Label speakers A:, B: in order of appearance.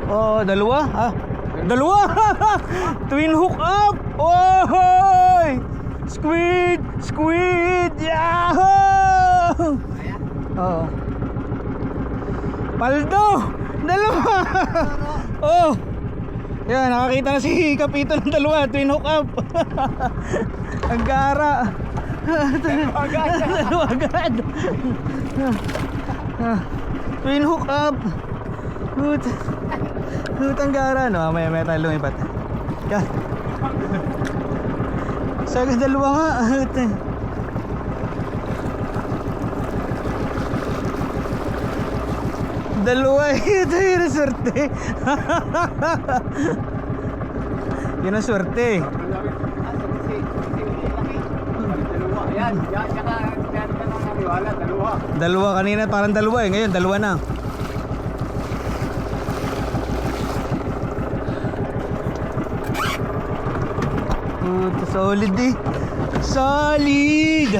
A: Oh, dalawa? Ah, dalawa! Twin hook up! Oh! Squid! Squid! Yahoo! Oo. Paldo! Dalawa! Oh! Yan, nakakita na si Kapito ng dalawa. Twin hook up! Ang gara! Dalawa agad! Twin hook up! Ang gara, no? May tayo lumipat. Yan. Saga dalawa nga. Dalawa. Ito yun ang swerte. Yun ang swerte.
B: Yan, tsaka dalawa.
A: Dalawa kanina, parang dalawa eh. Ngayon, dalawa na. Solid eh. Solid!